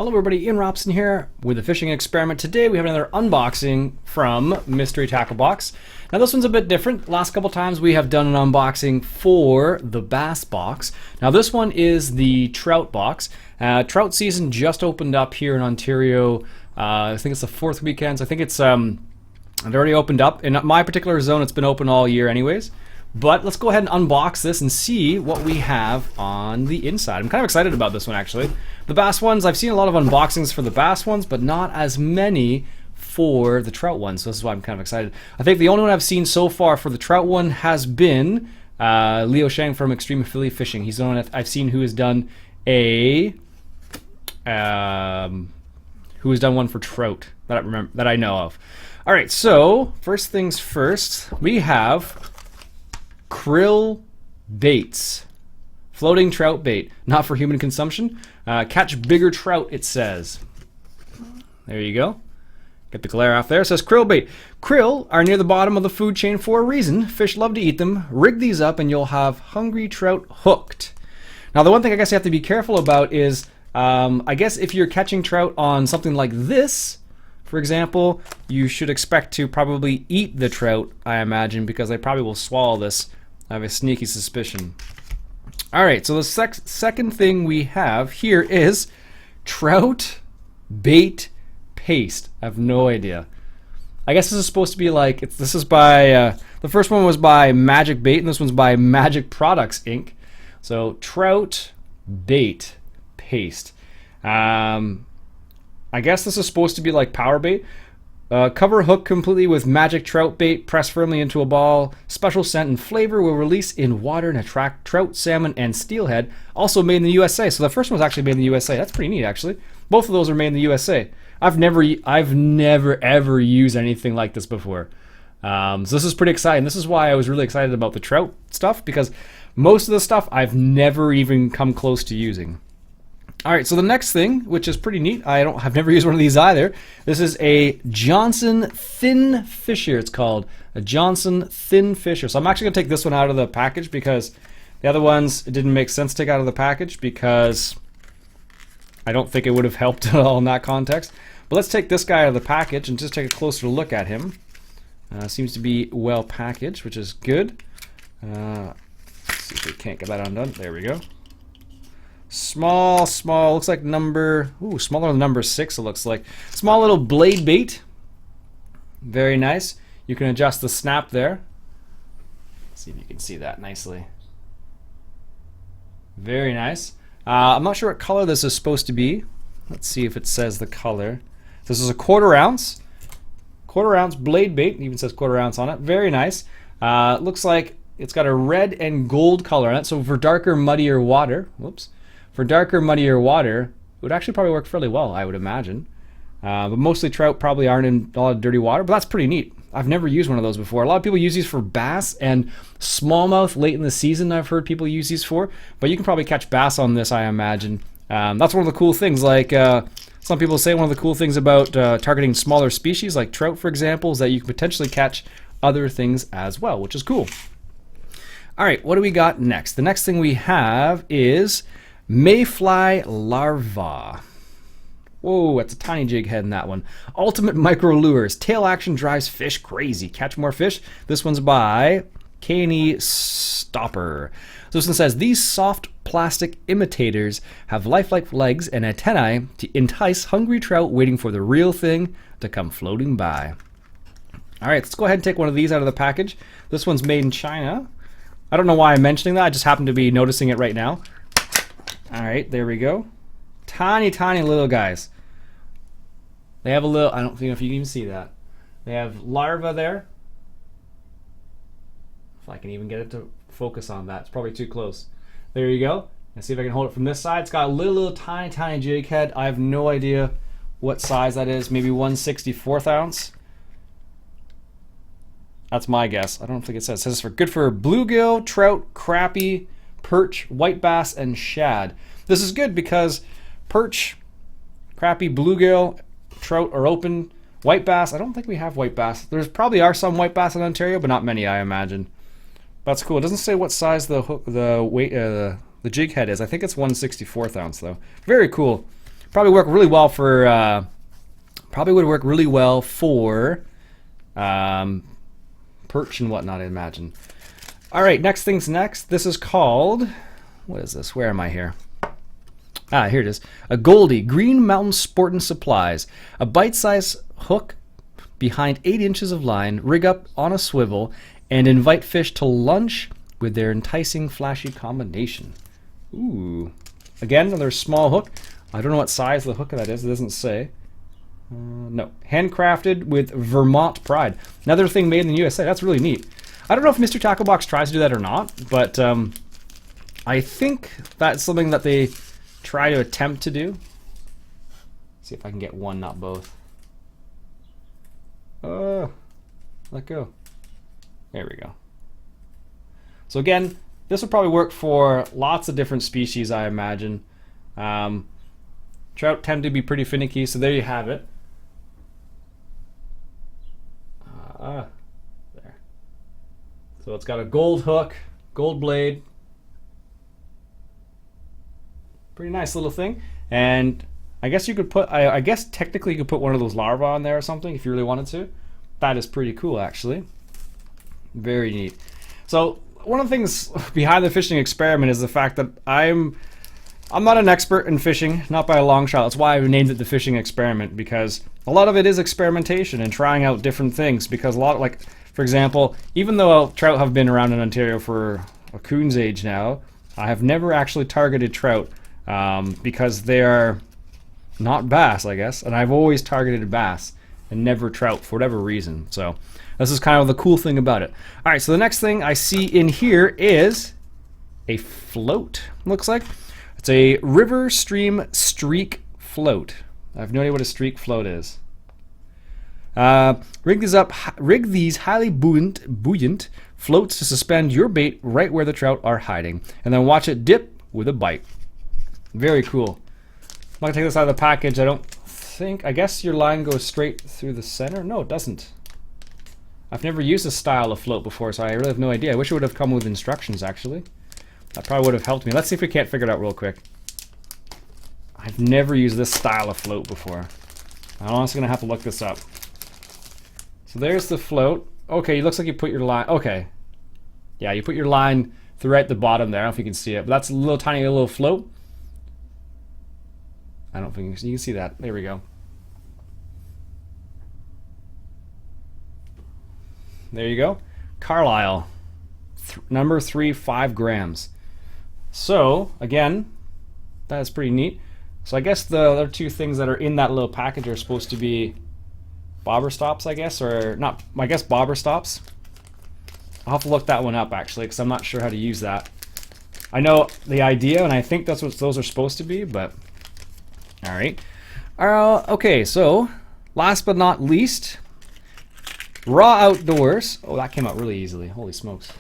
Hello everybody, Ian Robson here with a fishing experiment. Today we have another unboxing from Mystery Tackle Box. Now this one's a bit different. Last couple times we have done an unboxing for the bass box. Now this one is the trout box. Trout season just opened up here in Ontario. I think it's the fourth weekend. So I think it's it already opened up. In my particular zone it's been open all year anyways. But let's go ahead and unbox this and see what we have on the inside. I'm kind of excited about this one actually. The bass ones, I've seen a lot of unboxings for the bass ones, but not as many for the trout ones. So this is why I'm kind of excited. I think the only one I've seen so far for the trout one has been Leo Shang from Extreme Affiliate Fishing. He's the one that I've seen who has done one for trout that I know of. All right, so first things first, we have krill baits, floating trout bait, not for human consumption. Catch bigger trout, it says. There you go. Get the glare off there. It says krill bait. Krill are near the bottom of the food chain for a reason. Fish love to eat them. Rig these up and you'll have hungry trout hooked. Now the one thing I guess you have to be careful about is, I guess if you're catching trout on something like this, for example, you should expect to probably eat the trout, I imagine, because they probably will swallow this. I have a sneaky suspicion. All right, so the second thing we have here is trout bait paste. I have no idea. I guess this is supposed to be like, this is by, the first one was by Magic Bait, and this one's by Magic Products, Inc. So trout bait paste. I guess this is supposed to be like power bait. Cover hook completely with magic trout bait. Press firmly into a ball. Special scent and flavor will release in water and attract trout, salmon, and steelhead. Also made in the USA. So the first one was actually made in the USA. That's pretty neat, actually. Both of those are made in the USA. I've never ever used anything like this before. So this is pretty exciting. This is why I was really excited about the trout stuff, because most of the stuff I've never even come close to using. All right, so the next thing, which is pretty neat, I've never used one of these either. This is a Johnson Thinfisher. It's called a Johnson Thinfisher. So I'm actually gonna take this one out of the package because the other ones, it didn't make sense to take out of the package because I don't think it would have helped at all in that context. But let's take this guy out of the package and just take a closer look at him. Seems to be well packaged, which is good. Let's see if we can't get that undone. There we go. Small, looks like smaller than number 6 it looks like. Small little blade bait. Very nice. You can adjust the snap there. Let's see if you can see that nicely. Very nice. I'm not sure what color this is supposed to be. Let's see if it says the color. This is a quarter ounce blade bait. It even says quarter ounce on it. Very nice. Looks like it's got a red and gold color on it. So for darker, muddier water, for darker, muddier water, it would actually probably work fairly well, I would imagine. But mostly trout probably aren't in a lot of dirty water, but that's pretty neat. I've never used one of those before. A lot of people use these for bass and smallmouth late in the season. I've heard people use these for, but you can probably catch bass on this, I imagine. That's one of the cool things. Like some people say, one of the cool things about targeting smaller species like trout, for example, is that you can potentially catch other things as well, which is cool. All right, what do we got next? The next thing we have is mayfly larva. Whoa, that's a tiny jig head in that one. Ultimate micro lures. Tail action drives fish crazy. Catch more fish. This one's by K&E Stopper. So this one says, these soft plastic imitators have lifelike legs and antennae to entice hungry trout waiting for the real thing to come floating by. All right, let's go ahead and take one of these out of the package. This one's made in China. I don't know why I'm mentioning that. I just happen to be noticing it right now. All right, there we go. Tiny, tiny little guys. They have a little, I don't know if you can even see that. They have larvae there. If I can even get it to focus on that. It's probably too close. There you go. Let's see if I can hold it from this side. It's got a little tiny, tiny jig head. I have no idea what size that is. Maybe 1/64th ounce. That's my guess. I don't think it says. It says for good for bluegill, trout, crappie, perch, white bass, and shad. This is good because perch, crappie, bluegill, trout are open. White bass, I don't think we have white bass. There's probably are some white bass in Ontario, but not many, I imagine. That's cool. It doesn't say what size the jig head is. I think it's 1/64th ounce though. Very cool. Probably work really well for. Probably would work really well for perch and whatnot, I imagine. All right, next thing's next. This is called. What is this? Where am I here? Ah, here it is. A Goldie, Green Mountain Sportin' Supplies. A bite-sized hook behind 8 inches of line, rig up on a swivel, and invite fish to lunch with their enticing, flashy combination. Ooh. Again, another small hook. I don't know what size the hook that is. It doesn't say. No. Handcrafted with Vermont pride. Another thing made in the USA. That's really neat. I don't know if Mr. Tackle Box tries to do that or not, but I think that's something that they try to attempt to do. See if I can get one, not both. Let go. There we go. So again, this will probably work for lots of different species, I imagine. Trout tend to be pretty finicky, so there you have it. There. So it's got a gold hook, gold blade. Pretty nice little thing. And I guess you could put, I guess technically you could put one of those larvae on there or something if you really wanted to. That is pretty cool, actually. Very neat. So one of the things behind the fishing experiment is the fact that I'm not an expert in fishing, not by a long shot. That's why I named it the fishing experiment, because a lot of it is experimentation and trying out different things. Because a lot, like for example, even though trout have been around in Ontario for a coon's age now, I have never actually targeted trout because they are not bass, I guess, and I've always targeted bass and never trout for whatever reason. So this is kind of the cool thing about it. All right, so the next thing I see in here is a float. Looks like it's a river stream streak float. I have no idea what a streak float is. Rig these highly buoyant floats to suspend your bait right where the trout are hiding, and then watch it dip with a bite. Very cool. I'm gonna take this out of the package. I don't think. I guess your line goes straight through the center. No, it doesn't. I've never used this style of float before, so I really have no idea. I wish it would have come with instructions, actually. That probably would have helped me. Let's see if we can't figure it out real quick. I've never used this style of float before. I'm honestly gonna have to look this up. So there's the float. Okay, it looks like you put your line. Okay. Yeah, you put your line through right at the bottom there. I don't know if you can see it, but that's a little tiny little float. I don't think you can see that. There we go. There you go. Carlisle. Number 3, 5 grams. So, again, that is pretty neat. So I guess the other two things that are in that little package are supposed to be bobber stops, I guess, or not, I guess bobber stops. I'll have to look that one up, actually, because I'm not sure how to use that. I know the idea, and I think that's what those are supposed to be, but all right. Okay, so last but not least, Raw Outdoors. Oh, that came out really easily. Holy smokes.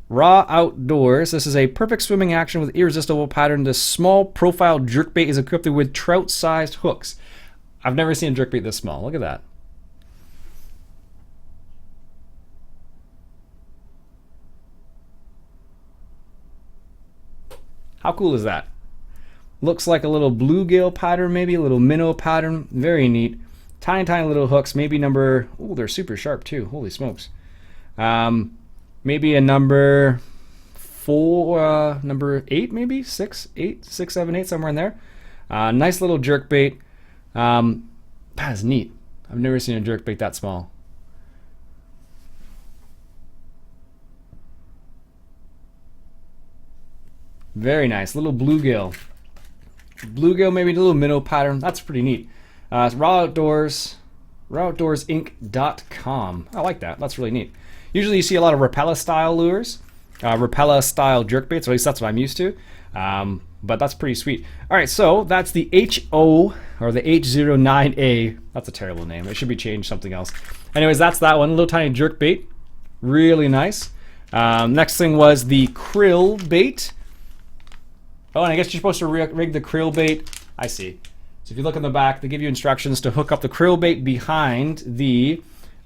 Raw Outdoors. This is a perfect swimming action with irresistible pattern. This small profile jerkbait is equipped with trout-sized hooks. I've never seen a jerkbait this small. Look at that. How cool is that? Looks like a little bluegill pattern, maybe a little minnow pattern. Very neat. Tiny, tiny little hooks. Maybe number. Oh, they're super sharp too. Holy smokes. Maybe a number 4, number 8, maybe 6, 8, 6, 7, 8, somewhere in there. Nice little jerkbait. That is neat. I've never seen a jerkbait that small. Very nice. Little bluegill. Bluegill, maybe a little minnow pattern. That's pretty neat. Raw Outdoors, rawoutdoorsinc.com. I like that. That's really neat. Usually you see a lot of Rapella style lures, Rapella style jerkbaits, or at least that's what I'm used to. But that's pretty sweet. All right, so that's the HO, or the H09A. That's a terrible name. It should be changed something else. Anyways, that's that one. A little tiny jerkbait. Really nice. Next thing was the krill bait. Oh, and I guess you're supposed to rig the krill bait. I see. So if you look in the back, they give you instructions to hook up the krill bait behind the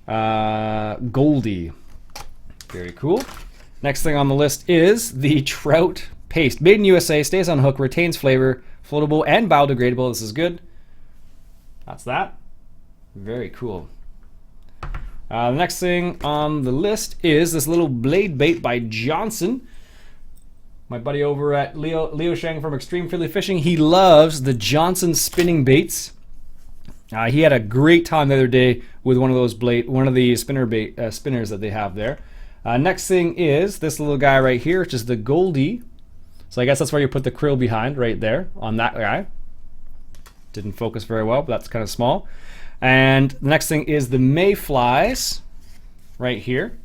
Goldie. Very cool. Next thing on the list is the trout paste. Made in USA, stays on hook, retains flavor, floatable and biodegradable. This is good. That's that. Very cool. The next thing on the list is this little blade bait by Johnson. My buddy over at Leo Sheng from Extreme Fiddly Fishing, he loves the Johnson spinning baits. He had a great time the other day with one of the spinners that they have there. Next thing is this little guy right here, which is the Goldie. So I guess that's where you put the krill behind, right there on that guy. Didn't focus very well, but that's kind of small. And the next thing is the mayflies right here.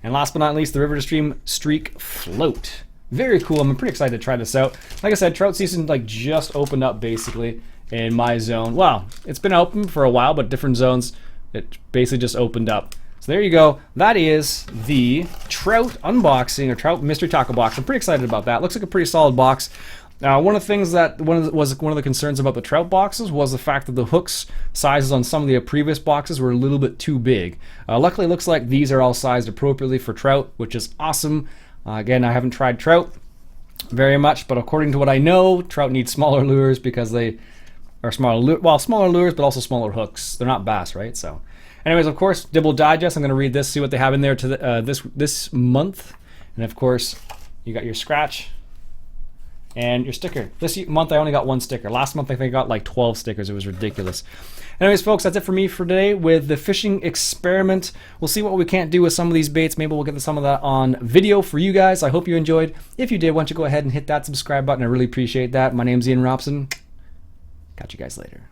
And last but not least, the River to Stream Streak Float. Very cool. I'm pretty excited to try this out. Like I said, trout season just opened up basically in my zone. Well, it's been open for a while, but different zones, it basically just opened up. So there you go. That is the trout unboxing, or trout mystery tackle box. I'm pretty excited about that. Looks like a pretty solid box. One of the things that was one of the concerns about the trout boxes was the fact that the hooks sizes on some of the previous boxes were a little bit too big. Luckily, it looks like these are all sized appropriately for trout, which is awesome. Again, I haven't tried trout very much, but according to what I know, trout need smaller lures because they are smaller lures, but also smaller hooks. They're not bass, right? So, anyways, of course, Dibble Digest. I'm going to read this, see what they have in there this month, and of course, you got your scratch and your sticker. This month I only got one sticker. Last month I think I got like 12 stickers. It was ridiculous. Anyways, folks, that's it for me for today with the fishing experiment. We'll see what we can't do with some of these baits. Maybe we'll get some of that on video for you guys. I hope you enjoyed. If you did, why don't you go ahead and hit that subscribe button. I really appreciate that. My name's Ian Robson. Catch you guys later.